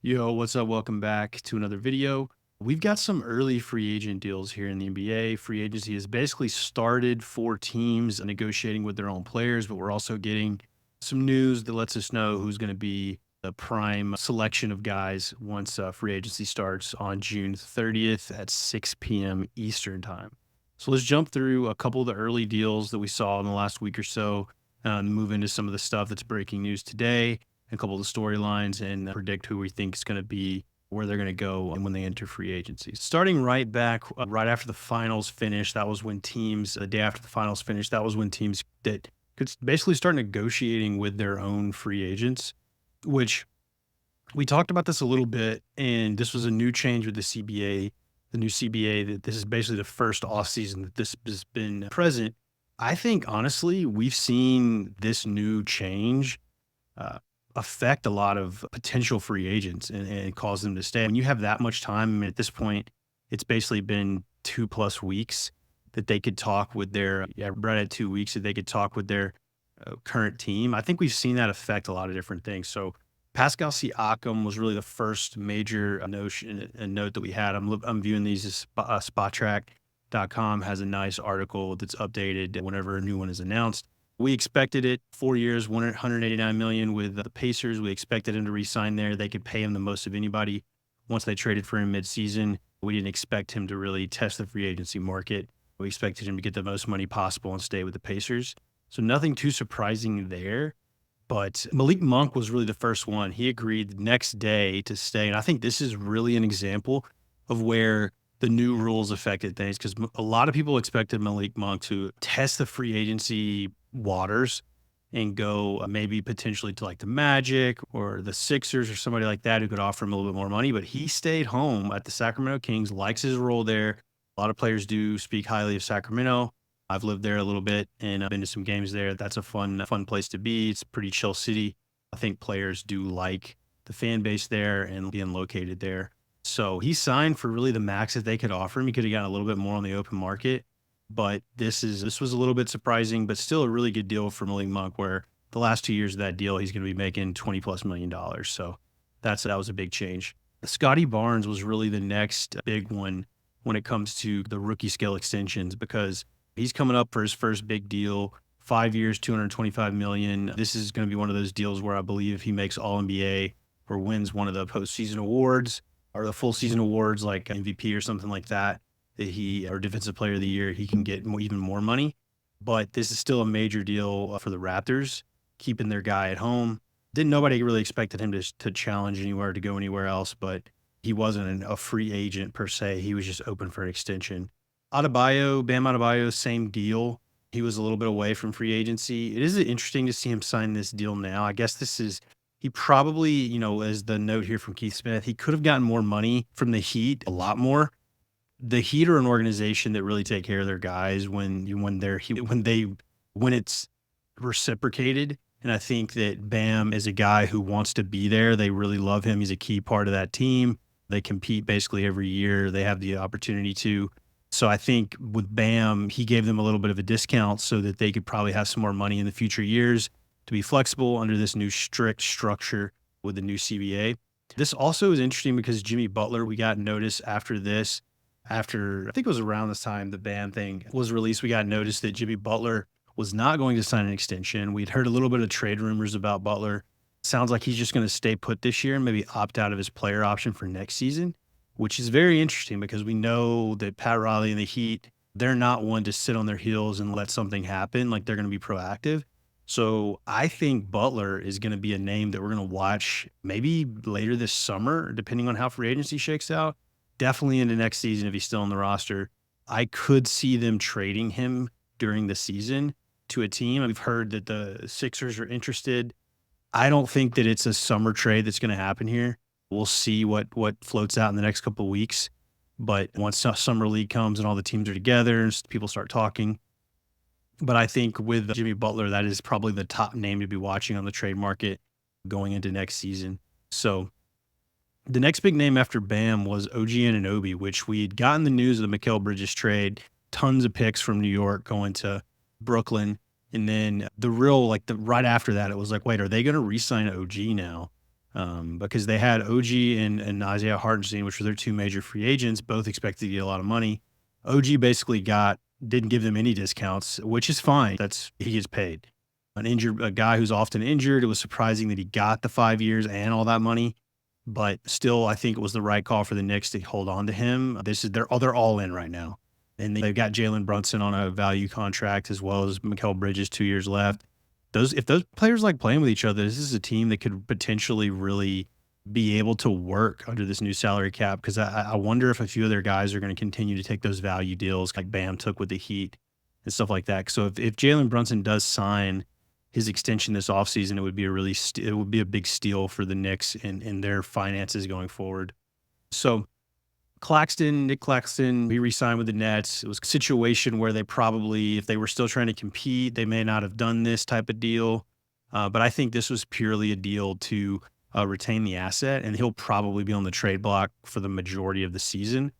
Yo, what's up? Welcome back to another video. We've got some early free agent deals here in the NBA. Free agency has basically started for teams negotiating with their own players, but we're also getting some news that lets us know who's going to be the prime selection of guys once free agency starts on June 30th at 6 p.m. Eastern time. So let's jump through a couple of the early deals that we saw in the last week or so, and move into some of the stuff that's breaking news today, a couple of the storylines, and predict who we think is going to be where they're going to go and when they enter free agency. Starting right back, right after the finals finished, that was when teams, the day after the finals finished, that was when teams that could basically start negotiating with their own free agents, which we talked about this a little bit. And this was a new change with the CBA, the new CBA, that this is basically the first offseason that this has been present. I think, honestly, we've seen this new change uh, affect a lot of potential free agents and cause them to stay. When you have that much time, I mean, at this point, it's basically been 2+ weeks that they could talk with their, yeah, right at 2 weeks that they could talk with their current team. I think we've seen that affect a lot of different things. So Pascal Siakam was really the first major notion and note that we had. I'm viewing these as SpotTrack.com has a nice article that's updated whenever a new one is announced. We expected it 4 years, 189 million with the Pacers. We expected him to re-sign there. They could pay him the most of anybody once they traded for him mid-season. We didn't expect him to really test the free agency market. We expected him to get the most money possible and stay with the Pacers. So nothing too surprising there. But Malik Monk was really the first one. He agreed the next day to stay. And I think this is really an example of where the new rules affected things, because a lot of people expected Malik Monk to test the free agency waters and go maybe potentially to like the Magic or the Sixers or somebody like that who could offer him a little bit more money. But he stayed home at the Sacramento Kings, likes his role there. A lot of players do speak highly of Sacramento. I've lived there a little bit and I've been to some games there. That's a fun place to be. It's a pretty chill city. I think players do like the fan base there and being located there. So he signed for really the max that they could offer him. He could have gotten a little bit more on the open market, but this was a little bit surprising, but still a really good deal for Malik Monk, where the last 2 years of that deal, he's going to be making $20+ million. So that was a big change. Scotty Barnes was really the next big one when it comes to the rookie scale extensions, because he's coming up for his first big deal, 5 years, 225 million. This is going to be one of those deals where I believe if he makes All NBA or wins one of the postseason awards or the full season awards like MVP or something like that, that he or Defensive Player of the Year, he can get even more money. But this is still a major deal for the Raptors, keeping their guy at home. Didn't nobody really expected him to challenge anywhere, to go anywhere else, but he wasn't a free agent per se. He was just open for an extension. Adebayo, Bam Adebayo, same deal. He was a little bit away from free agency. It is interesting to see him sign this deal now. I guess he probably, as the note here from Keith Smith, he could have gotten more money from the Heat, a lot more. The Heat are an organization that really take care of their guys when it's reciprocated. And I think that Bam is a guy who wants to be there. They really love him. He's a key part of that team. They compete basically every year. They have the opportunity to. So I think with Bam, he gave them a little bit of a discount so that they could probably have some more money in the future years to be flexible under this new strict structure with the new CBA. This also is interesting because Jimmy Butler, we got notice after I think it was around this time the Bam thing was released, we got notice that Jimmy Butler was not going to sign an extension. We'd heard a little bit of trade rumors about Butler. Sounds like he's just going to stay put this year and maybe opt out of his player option for next season, which is very interesting because we know that Pat Riley and the Heat, they're not one to sit on their heels and let something happen. Like, they're going to be proactive. So I think Butler is going to be a name that we're going to watch maybe later this summer, depending on how free agency shakes out. Definitely into next season if he's still on the roster. I could see them trading him during the season to a team. We've heard that the Sixers are interested. I don't think that it's a summer trade that's going to happen here. We'll see what floats out in the next couple of weeks. But once summer league comes and all the teams are together and people start talking. But I think with Jimmy Butler, that is probably the top name to be watching on the trade market going into next season. So the next big name after Bam was OG Anunoby, which we had gotten the news of the Mikal Bridges trade, tons of picks from New York going to Brooklyn. And then right after that, it was like, wait, are they going to re-sign OG now? because they had OG and Isaiah Hartenstein, which were their two major free agents, both expected to get a lot of money. OG basically didn't give them any discounts, which is fine. He gets paid. A guy who's often injured. It was surprising that he got the 5 years and all that money, but still, I think it was the right call for the Knicks to hold on to him. They're all in right now, and they've got Jalen Brunson on a value contract as well as Mikal Bridges, 2 years left. If those players like playing with each other, this is a team that could potentially really be able to work under this new salary cap. Because I wonder if a few of their guys are going to continue to take those value deals like Bam took with the Heat and stuff like that. So if Jalen Brunson does sign his extension this offseason, it would be a big steal for the Knicks and their finances going forward. So Nick Claxton, he re-signed with the Nets. It was a situation where they probably, if they were still trying to compete, they may not have done this type of deal. But I think this was purely a deal to retain the asset, and he'll probably be on the trade block for the majority of the season.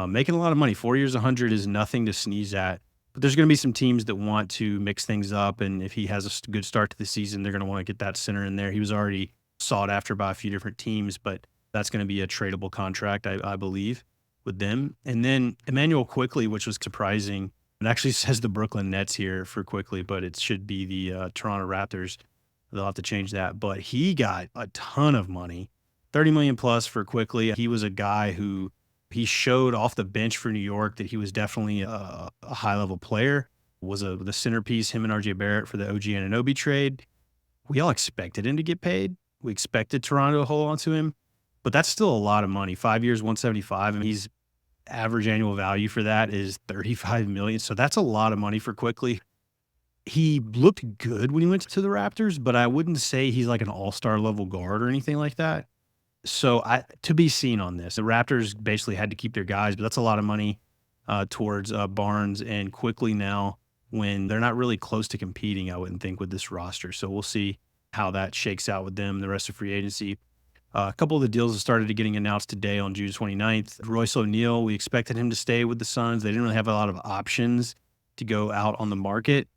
Making a lot of money. 4 years, 100 is nothing to sneeze at. But there's going to be some teams that want to mix things up, and if he has a good start to the season, they're going to want to get that center in there. He was already sought after by a few different teams, but that's going to be a tradable contract, I believe, with them. And then Emmanuel Quickley, which was surprising. It actually says the Brooklyn Nets here for Quickley, but it should be the Toronto Raptors. They'll have to change that. But he got a ton of money, 30 million plus for Quickley. He was a guy who he showed off the bench for New York that he was definitely a high level player. Was the centerpiece, him and RJ Barrett for the OG Anunoby trade. We all expected him to get paid. We expected Toronto to hold on to him, but that's still a lot of money. 5 years, 175, and he's average annual value for that is 35 million. So that's a lot of money for Quickley. He looked good when he went to the Raptors, but I wouldn't say he's like an all-star level guard or anything like that. So to be seen on this. The Raptors basically had to keep their guys, but that's a lot of money towards Barnes and Quickley now when they're not really close to competing, I wouldn't think, with this roster. So we'll see how that shakes out with them and the rest of free agency. A couple of the deals have started getting announced today on June 29th. Royce O'Neal, we expected him to stay with the Suns. They didn't really have a lot of options to go out on the market.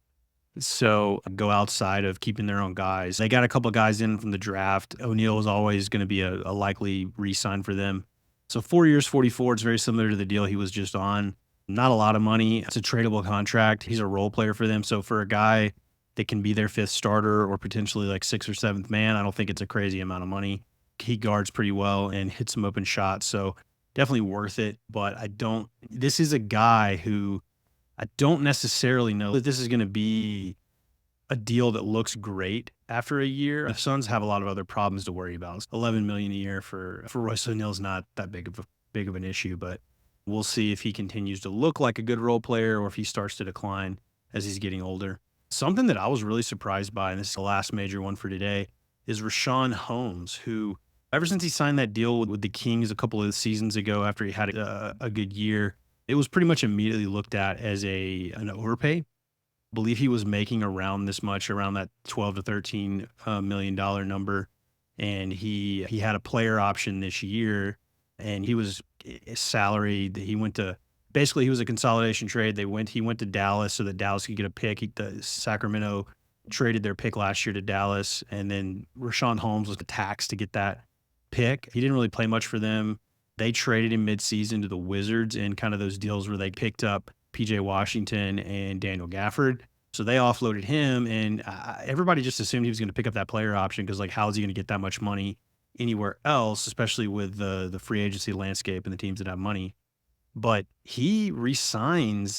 So go outside of keeping their own guys. They got a couple of guys in from the draft. O'Neal is always going to be a likely re-sign for them. So 4 years, 44. It's very similar to the deal he was just on. Not a lot of money. It's a tradable contract. He's a role player for them. So for a guy that can be their fifth starter or potentially like sixth or seventh man, I don't think it's a crazy amount of money. He guards pretty well and hits some open shots. So definitely worth it. But this is a guy who I don't necessarily know that this is going to be a deal that looks great after a year. The Suns have a lot of other problems to worry about. $11 million a year for Royce O'Neal is not that big of an issue, but we'll see if he continues to look like a good role player or if he starts to decline as he's getting older. Something that I was really surprised by, and this is the last major one for today, is Richaun Holmes, who ever since he signed that deal with the Kings a couple of seasons ago after he had a good year, it was pretty much immediately looked at as an overpay. I believe he was making around this much, around that $12 to $13 million number. And he had a player option this year, and he was salaried. He was a consolidation trade. He went to Dallas so that Dallas could get a pick. Sacramento traded their pick last year to Dallas, and then Richaun Holmes was taxed to get that pick. He didn't really play much for them. They traded him midseason to the Wizards in kind of those deals where they picked up PJ Washington and Daniel Gafford. So they offloaded him, and everybody just assumed he was going to pick up that player option because, like, how is he going to get that much money anywhere else, especially with the free agency landscape and the teams that have money. But he declined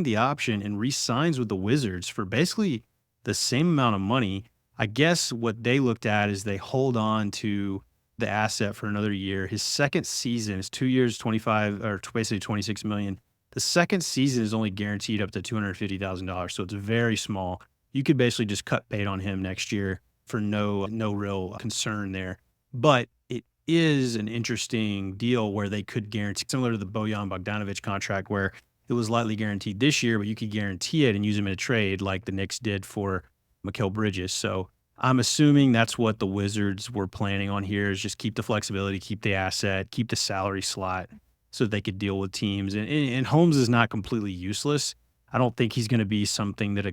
the option and re-signs with the Wizards for basically the same amount of money. I guess what they looked at is they hold on to the asset for another year. His second season is 2 years, 25 or basically 26 million. The second season is only guaranteed up to $250,000, so it's very small. You could basically just cut bait on him next year for no real concern there. But it is an interesting deal where they could guarantee, similar to the Bojan Bogdanovic contract, where it was lightly guaranteed this year, but you could guarantee it and use him in a trade like the Knicks did for Mikal Bridges. So I'm assuming that's what the Wizards were planning on here, is just keep the flexibility, keep the asset, keep the salary slot so that they could deal with teams. And Holmes is not completely useless. I don't think he's going to be something that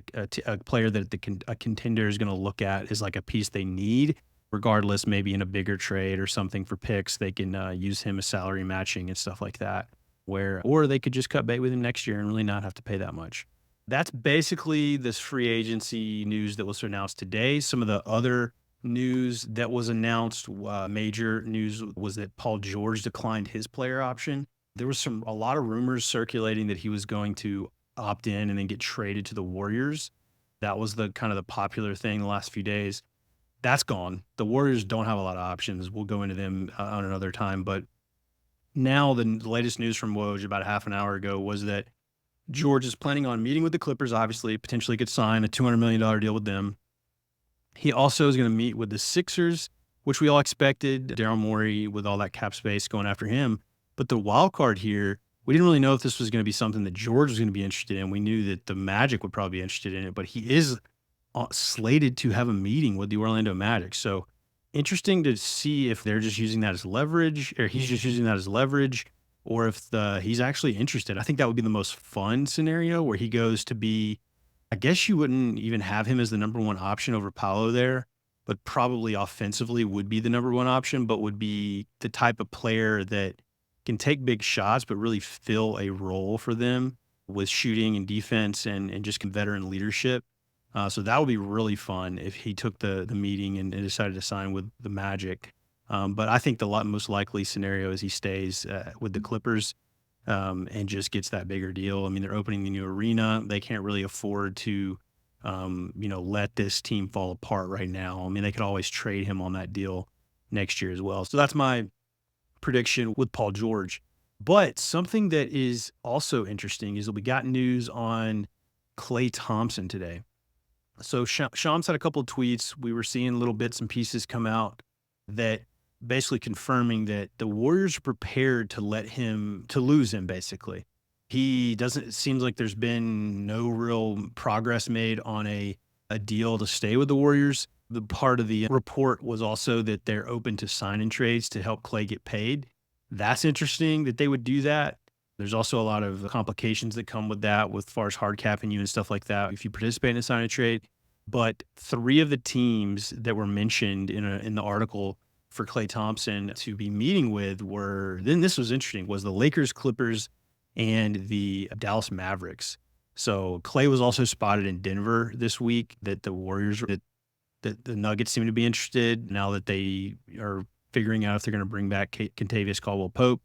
a player that a contender is going to look at as like a piece they need. regardless, maybe in a bigger trade or something for picks, they can use him as salary matching and stuff like that. Or they could just cut bait with him next year and really not have to pay that much. That's basically this free agency news that was announced today. Some of the other news that was announced, major news, was that Paul George declined his player option. There was a lot of rumors circulating that he was going to opt in and then get traded to the Warriors. That was the kind of the popular thing the last few days. That's gone. The Warriors don't have a lot of options. We'll go into them on another time. But now the latest news from Woj about a half an hour ago was that George is planning on meeting with the Clippers, obviously, potentially could sign a $200 million deal with them. He also is going to meet with the Sixers, which we all expected. Daryl Morey with all that cap space going after him. But the wild card here, we didn't really know if this was going to be something that George was going to be interested in. We knew that the Magic would probably be interested in it, but he is slated to have a meeting with the Orlando Magic. So interesting to see if they're just using that as leverage, or he's just using that as leverage, or if he's actually interested. I think that would be the most fun scenario where he goes to be, I guess you wouldn't even have him as the number one option over Paolo there, but probably offensively would be the number one option, but would be the type of player that can take big shots, but really fill a role for them with shooting and defense and just veteran leadership. So that would be really fun if he took the meeting and decided to sign with the Magic. But I think the most likely scenario is he stays with the Clippers and just gets that bigger deal. I mean, they're opening the new arena. They can't really afford to, let this team fall apart right now. I mean, they could always trade him on that deal next year as well. So that's my prediction with Paul George. But something that is also interesting is that we got news on Klay Thompson today. So Shams had a couple of tweets. We were seeing little bits and pieces come out that basically confirming that the Warriors are prepared to lose him, basically. It seems like there's been no real progress made on a deal to stay with the Warriors. The part of the report was also that they're open to sign-in trades to help Klay get paid. That's interesting that they would do that. There's also a lot of complications that come with that, with far as hard capping you and stuff like that if you participate in a sign-in trade. But 3 of the teams that were mentioned in the article for Klay Thompson to be meeting with this was interesting, was the Lakers, Clippers, and the Dallas Mavericks. So Klay was also spotted in Denver this week, that the Warriors, that the Nuggets seem to be interested now that they are figuring out if they're going to bring back Kentavious Caldwell-Pope.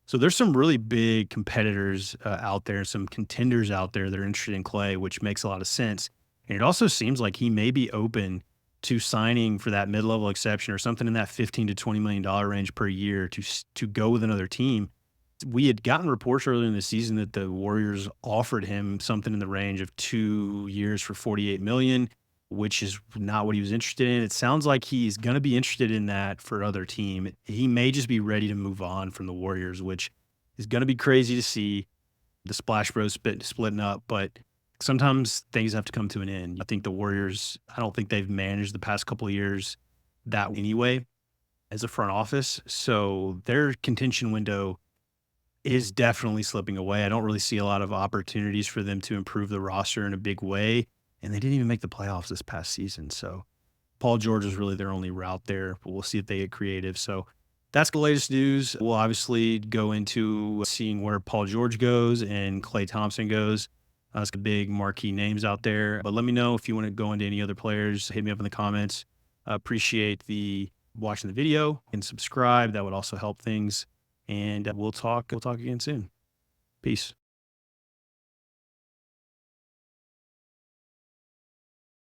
So there's some really big competitors out there, some contenders out there that are interested in Klay, which makes a lot of sense. And it also seems like he may be open to signing for that mid-level exception or something in that $15 to $20 million range per year to go with another team. We had gotten reports earlier in the season that the Warriors offered him something in the range of 2 years for $48 million, which is not what he was interested in. It sounds like he's going to be interested in that for other team. He may just be ready to move on from the Warriors, which is going to be crazy to see, the Splash Bros splitting up, but sometimes things have to come to an end. I think the Warriors, I don't think they've managed the past couple of years that anyway as a front office. So their contention window is definitely slipping away. I don't really see a lot of opportunities for them to improve the roster in a big way. And they didn't even make the playoffs this past season. So Paul George is really their only route there, but we'll see if they get creative. So that's the latest news. We'll obviously go into seeing where Paul George goes and Klay Thompson goes. That's the big marquee names out there. But let me know if you want to go into any other players. Hit me up in the comments. Appreciate watching the video and subscribe. That would also help things. And we'll talk again soon. Peace.